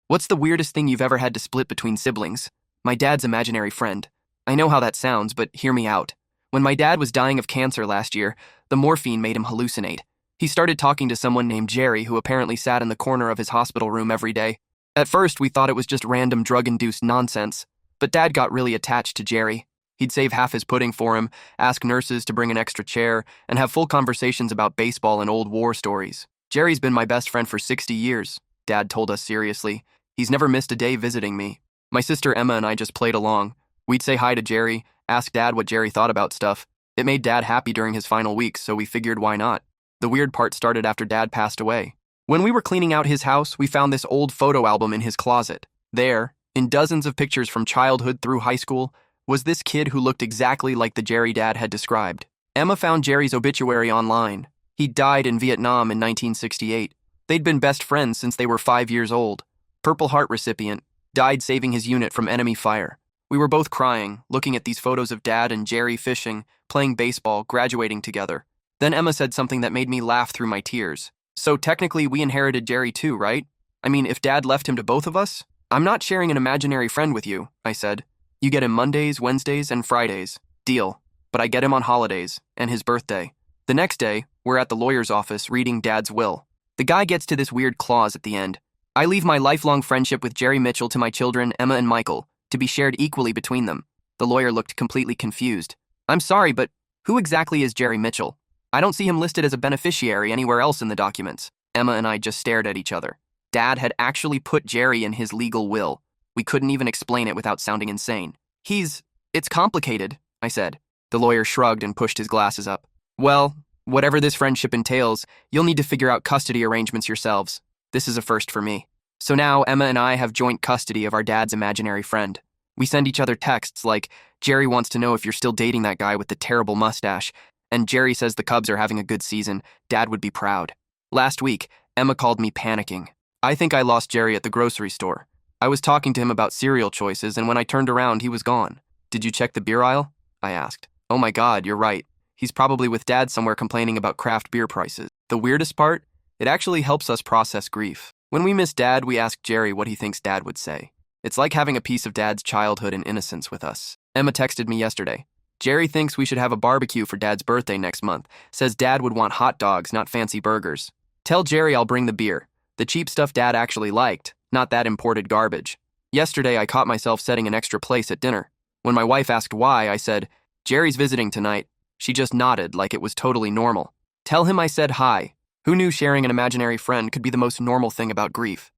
What's the weirdest thing you've ever had to split between siblings? My dad's imaginary friend. I know how that sounds, but hear me out. When my dad was dying of cancer last year, the morphine made him hallucinate. He started talking to someone named Jerry, who apparently sat in the corner of his hospital room every day. At first, we thought it was just random drug-induced nonsense, but Dad got really attached to Jerry. He'd save half his pudding for him, ask nurses to bring an extra chair, and have full conversations about baseball and old war stories. Jerry's been my best friend for 60 years, Dad told us seriously. He's never missed a day visiting me. My sister Emma and I just played along. We'd say hi to Jerry, ask Dad what Jerry thought about stuff. It made Dad happy during his final weeks, so we figured why not. The weird part started after Dad passed away. When we were cleaning out his house, we found this old photo album in his closet. There, in dozens of pictures from childhood through high school, was this kid who looked exactly like the Jerry Dad had described. Emma found Jerry's obituary online. He died in Vietnam in 1968. They'd been best friends since they were 5 years old. Purple Heart recipient, died saving his unit from enemy fire. We were both crying, looking at these photos of Dad and Jerry fishing, playing baseball, graduating together. Then Emma said something that made me laugh through my tears. So technically we inherited Jerry too, right? I mean, if Dad left him to both of us? I'm not sharing an imaginary friend with you, I said. You get him Mondays, Wednesdays, and Fridays. Deal. But I get him on holidays, and his birthday. The next day, we're at the lawyer's office reading Dad's will. The guy gets to this weird clause at the end. I leave my lifelong friendship with Jerry Mitchell to my children, Emma and Michael, to be shared equally between them. The lawyer looked completely confused. I'm sorry, but who exactly is Jerry Mitchell? I don't see him listed as a beneficiary anywhere else in the documents. Emma and I just stared at each other. Dad had actually put Jerry in his legal will. We couldn't even explain it without sounding insane. It's complicated, I said. The lawyer shrugged and pushed his glasses up. Well, whatever this friendship entails, you'll need to figure out custody arrangements yourselves. This is a first for me. So now Emma and I have joint custody of our dad's imaginary friend. We send each other texts like, Jerry wants to know if you're still dating that guy with the terrible mustache, and Jerry says the Cubs are having a good season. Dad would be proud. Last week, Emma called me panicking. I think I lost Jerry at the grocery store. I was talking to him about cereal choices, and when I turned around, he was gone. Did you check the beer aisle? I asked. Oh my God, you're right. He's probably with Dad somewhere complaining about craft beer prices. The weirdest part? It actually helps us process grief. When we miss Dad, we ask Jerry what he thinks Dad would say. It's like having a piece of Dad's childhood and innocence with us. Emma texted me yesterday. Jerry thinks we should have a barbecue for Dad's birthday next month. Says Dad would want hot dogs, not fancy burgers. Tell Jerry I'll bring the beer. The cheap stuff Dad actually liked, not that imported garbage. Yesterday, I caught myself setting an extra place at dinner. When my wife asked why, I said, Jerry's visiting tonight. She just nodded like it was totally normal. Tell him I said hi. Who knew sharing an imaginary friend could be the most normal thing about grief?